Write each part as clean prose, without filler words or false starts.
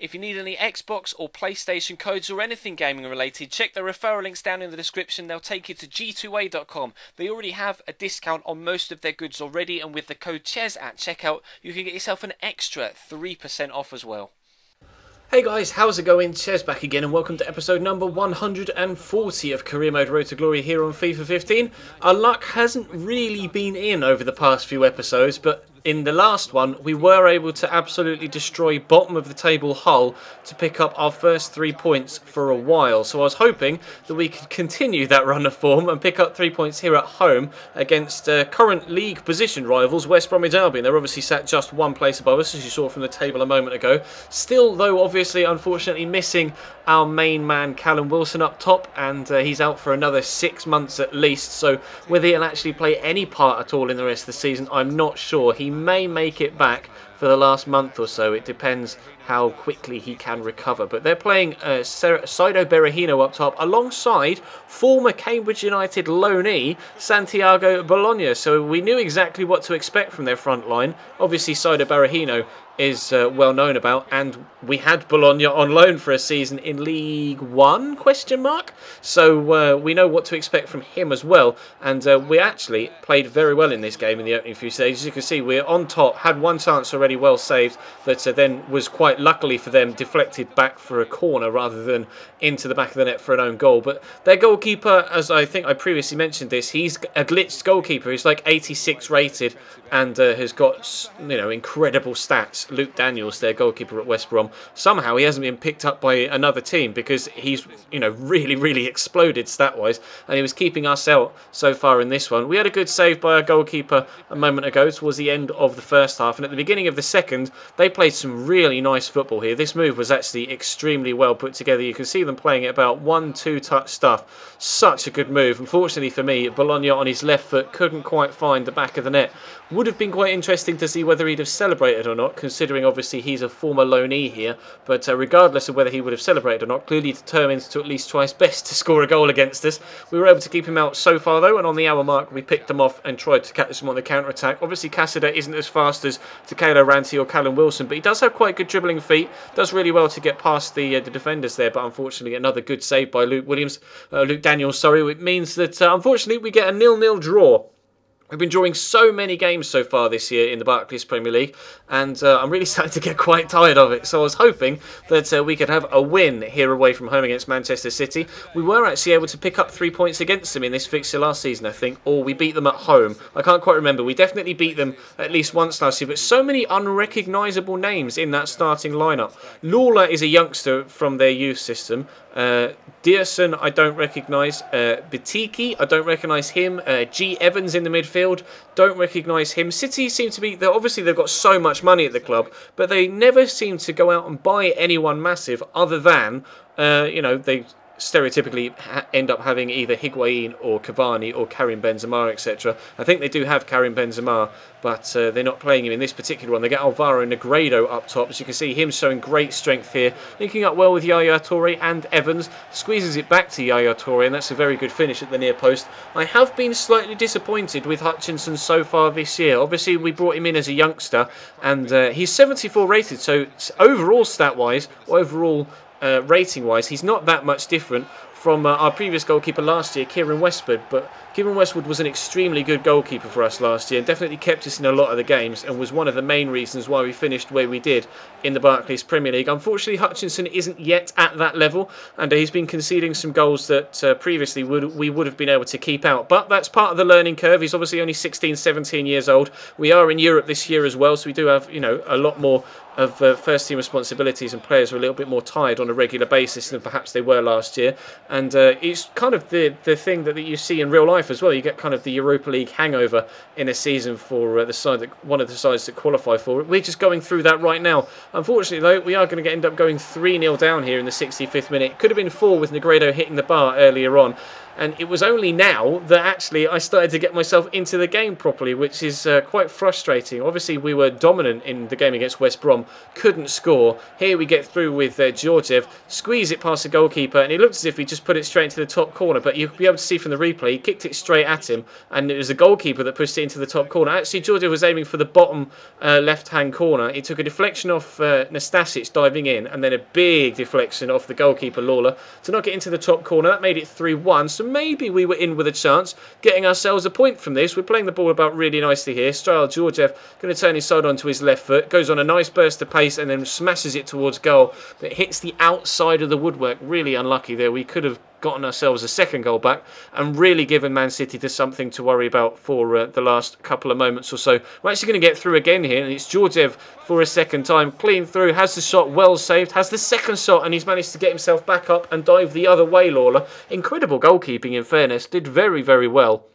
If you need any Xbox or PlayStation codes or anything gaming related, check the referral links down in the description. They'll take you to g2a.com. They already have a discount on most of their goods already, and with the code CHES at checkout, you can get yourself an extra 3% off as well. Hey guys, how's it going? Ches back again and welcome to episode number 140 of Career Mode Road to Glory here on FIFA 15. Our luck hasn't really been in over the past few episodes, but in the last one we were able to absolutely destroy bottom of the table Hull to pick up our first 3 points for a while. So I was hoping that we could continue that run of form and pick up 3 points here at home against current league position rivals West Bromwich Albion. They're obviously sat just one place above us, as you saw from the table a moment ago. Still, though, obviously, unfortunately missing our main man Callum Wilson up top, and he's out for another 6 months at least. So whether he'll actually play any part at all in the rest of the season, I'm not sure. He may make it back for the last month or so. It depends how quickly he can recover. But they're playing Saido Berahino up top alongside former Cambridge United loanee Santiago Bologna. So we knew exactly what to expect from their front line. Obviously Saido Berahino is well known about, and we had Bologna on loan for a season in League One, question mark. So we know what to expect from him as well, and we actually played very well in this game in the opening few stages. As you can see, we're on top, had one chance already well saved that then was quite luckily for them deflected back for a corner rather than into the back of the net for an own goal. But their goalkeeper, as I think I previously mentioned this, he's a glitched goalkeeper. He's like 86 rated and has got, you know, incredible stats. Luke Daniels, their goalkeeper at West Brom, somehow he hasn't been picked up by another team because he's, you know, really exploded stat-wise, and he was keeping us out so far in this one. We had a good save by our goalkeeper a moment ago towards the end of the first half, and at the beginning of the second they played some really nice football here. This move was actually extremely well put together. You can see them playing it about 1-2 touch stuff. Such a good move. Unfortunately for me, Bologna on his left foot couldn't quite find the back of the net. Would have been quite interesting to see whether he'd have celebrated or not, considering obviously he's a former loanee here, but regardless of whether he would have celebrated or not, clearly determined to at least try his best to score a goal against us. We were able to keep him out so far though, and on the hour mark we picked them off and tried to catch him on the counter-attack. Obviously Cassida isn't as fast as Takalo Ranti or Callum Wilson, but he does have quite good dribbling feet, does really well to get past the defenders there, but unfortunately another good save by Luke Daniels, sorry. It means that unfortunately we get a 0-0 draw. We've been drawing so many games so far this year in the Barclays Premier League, and I'm really starting to get quite tired of it. So I was hoping that we could have a win here away from home against Manchester City. We were actually able to pick up 3 points against them in this fixture last season, I think, or we beat them at home. I can't quite remember. We definitely beat them at least once last year, but so many unrecognisable names in that starting lineup. Lawler is a youngster from their youth system. Dearson, I don't recognise. Batiki, I don't recognise him. G. Evans in the midfield, don't recognise him. City seem to be, obviously they've got so much money at the club, but they never seem to go out and buy anyone massive other than, you know, they stereotypically end up having either Higuain or Cavani or Karim Benzema, etc. I think they do have Karim Benzema, but they're not playing him in this particular one. They get Alvaro Negredo up top, as you can see him showing great strength here, linking up well with Yaya Toure, and Evans squeezes it back to Yaya Toure, and that's a very good finish at the near post. I have been slightly disappointed with Hutchinson so far this year. Obviously we brought him in as a youngster, and he's 74 rated, so overall stat-wise, overall rating-wise, he's not that much different from our previous goalkeeper last year, Kieran Westwood. But Kieran Westwood was an extremely good goalkeeper for us last year and definitely kept us in a lot of the games and was one of the main reasons why we finished where we did in the Barclays Premier League. Unfortunately, Hutchinson isn't yet at that level, and he's been conceding some goals that previously we would have been able to keep out. But that's part of the learning curve. He's obviously only 16, 17 years old. We are in Europe this year as well, so we do have, you know, a lot more of first team responsibilities, and players are a little bit more tired on a regular basis than perhaps they were last year. And it's kind of the thing that you see in real life as well. You get kind of the Europa League hangover in a season for the side that, one of the sides that qualify for it. We're just going through that right now. Unfortunately though, we are going to end up going 3-0 down here in the 65th minute. Could have been 4 with Negredo hitting the bar earlier on. And it was only now that actually I started to get myself into the game properly, which is quite frustrating. Obviously, we were dominant in the game against West Brom, bottom, couldn't score. Here we get through with Georgiev, squeeze it past the goalkeeper, and it looked as if he just put it straight into the top corner, but you'll be able to see from the replay, he kicked it straight at him, and it was the goalkeeper that pushed it into the top corner. Actually, Georgiev was aiming for the bottom left-hand corner. It took a deflection off Nastasic diving in, and then a big deflection off the goalkeeper, Lawler, to knock it into the top corner. That made it 3-1, so maybe we were in with a chance, getting ourselves a point from this. We're playing the ball about really nicely here. Strail Georgiev going to turn his side onto his left foot, goes on a nice burst of pace, and then smashes it towards goal, but hits the outside of the woodwork. Really unlucky there. We could have gotten ourselves a second goal back and really given Man City to something to worry about for the last couple of moments or so. We're actually going to get through again here, and it's Georgiev for a second time, clean through, has the shot well saved, has the second shot, and he's managed to get himself back up and dive the other way, Lawler. Incredible goalkeeping, in fairness, did very, very well.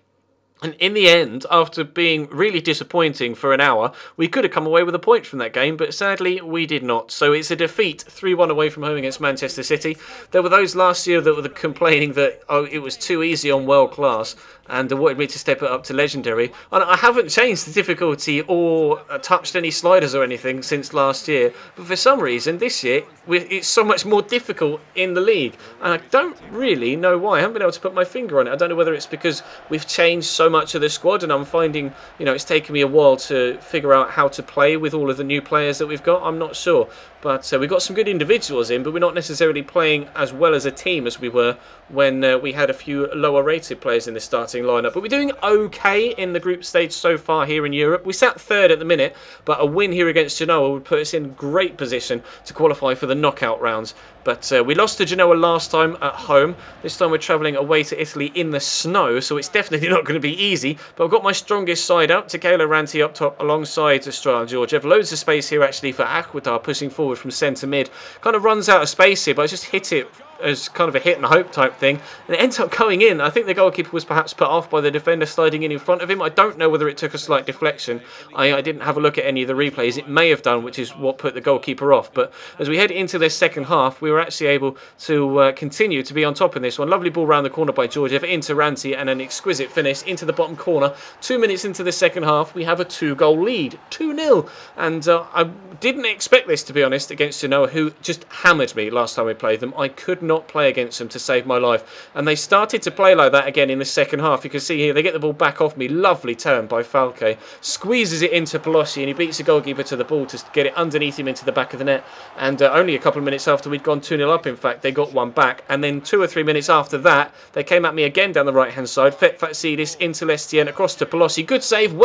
And in the end, after being really disappointing for an hour, we could have come away with a point from that game, but sadly we did not. So it's a defeat, 3-1 away from home against Manchester City. There were those last year that were complaining that it was too easy on world class and wanted me to step it up to legendary. And I haven't changed the difficulty or touched any sliders or anything since last year, but for some reason this year it's so much more difficult in the league, and I don't really know why. I haven't been able to put my finger on it. I don't know whether it's because we've changed so much of the squad, and I'm finding, it's taken me a while to figure out how to play with all of the new players that we've got. I'm not sure, but we've got some good individuals in, but we're not necessarily playing as well as a team as we were when we had a few lower rated players in the starting lineup. But we're doing okay in the group stage so far here in Europe. We sat third at the minute, but a win here against Genoa would put us in great position to qualify for the knockout rounds. But we lost to Genoa last time at home. This time we're travelling away to Italy in the snow, so it's definitely not going to be easy. But I've got my strongest side out. Takelo Ranti up top alongside Strail Georgiev. Loads of space here actually for Aquadar pushing forward from centre mid. Kind of runs out of space here, but I just hit it as kind of a hit and hope type thing, and it ends up going in. I think the goalkeeper was perhaps put off by the defender sliding in front of him. I don't know whether it took a slight deflection. I didn't have a look at any of the replays. It may have done, which is what put the goalkeeper off. But as we head into this second half, we were actually able to continue to be on top in this one. Lovely ball round the corner by Georgiev into Ranti, and an exquisite finish into the bottom corner. 2 minutes into the second half, we have a 2-goal lead, 2-0, and I didn't expect this, to be honest, against Genoa, who just hammered me last time we played them. I could not play against them to save my life, and they started to play like that again in the second half. You can see here they get the ball back off me. Lovely turn by Falque, squeezes it into Pelosi, and he beats the goalkeeper to the ball to get it underneath him into the back of the net. And only a couple of minutes after we'd gone 2-0 up, in fact, they got one back, and then 2 or 3 minutes after that they came at me again down the right hand side. Fatsidis into Lestien, across to Pelosi, good save,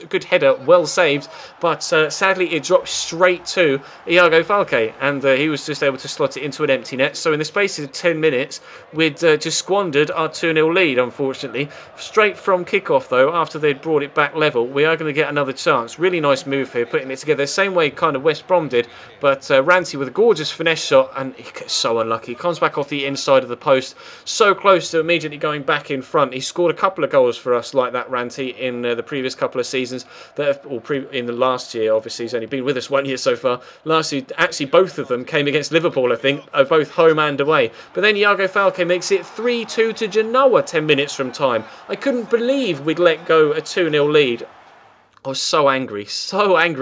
good header, well saved, but sadly it dropped straight to Iago Falque, and he was just able to slot it into an empty net. So in the space of 10 minutes, we'd just squandered our 2-0 lead, unfortunately. Straight from kickoff, though, after they'd brought it back level, we are going to get another chance. Really nice move here, putting it together, same way kind of West Brom did, but Ranti with a gorgeous finesse shot, and he gets so unlucky. He comes back off the inside of the post, so close to immediately going back in front. He scored a couple of goals for us like that, Ranti, in the previous couple of seasons, in the last year. Obviously he's only been with us 1 year so far. Last year, actually both of them came against Liverpool, I think, both home and away. But then Iago Falque makes it 3-2 to Genoa 10 minutes from time. I couldn't believe we'd let go a 2-0 lead. I was so angry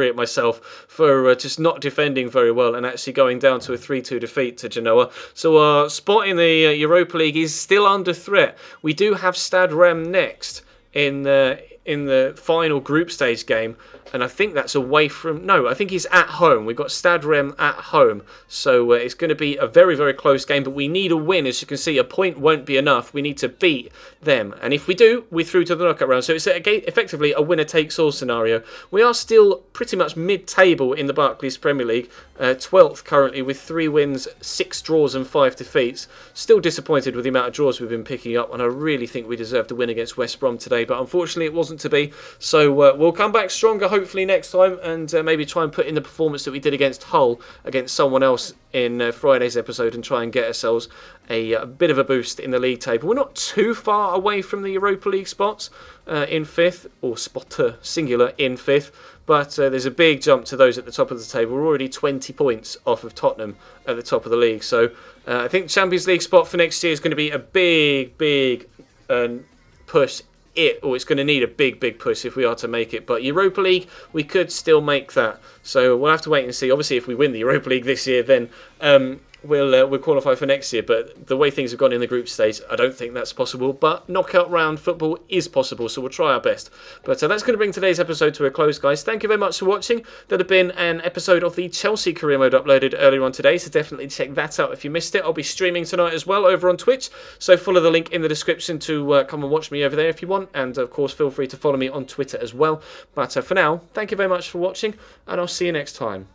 at myself for just not defending very well and actually going down to a 3-2 defeat to Genoa. So our spot in the Europa League is still under threat. We do have Stade Rennes next in the final group stage game, and I think that's away from... No, I think he's at home. We've got Stade Rennes at home, so it's going to be a very, very close game, but we need a win. As you can see, a point won't be enough. We need to beat them, and if we do, we're through to the knockout round. So it's effectively a winner-takes-all scenario. We are still pretty much mid-table in the Barclays Premier League, 12th currently with 3 wins, 6 draws and 5 defeats. Still disappointed with the amount of draws we've been picking up, and I really think we deserved a win against West Brom today, but unfortunately it wasn't to be. So we'll come back stronger hopefully next time, and maybe try and put in the performance that we did against Hull against someone else in Friday's episode, and try and get ourselves a bit of a boost in the league table. We're not too far away from the Europa League spots in 5th, or spotter singular in 5th, but there's a big jump to those at the top of the table. We're already 20 points off of Tottenham at the top of the league, so I think Champions League spot for next year is going to be a big push it, or it's going to need a big push if we are to make it. But Europa League, we could still make that. So we'll have to wait and see. Obviously, if we win the Europa League this year, then we'll qualify for next year. But the way things have gone in the group stage, I don't think that's possible. But knockout round football is possible, so we'll try our best. But that's going to bring today's episode to a close, guys. Thank you very much for watching. There'll have been an episode of the Chelsea career mode uploaded earlier on today, so definitely check that out if you missed it. I'll be streaming tonight as well over on Twitch, so follow the link in the description to come and watch me over there if you want. And of course, feel free to follow me on Twitter as well. But for now, thank you very much for watching, and I'll see you next time.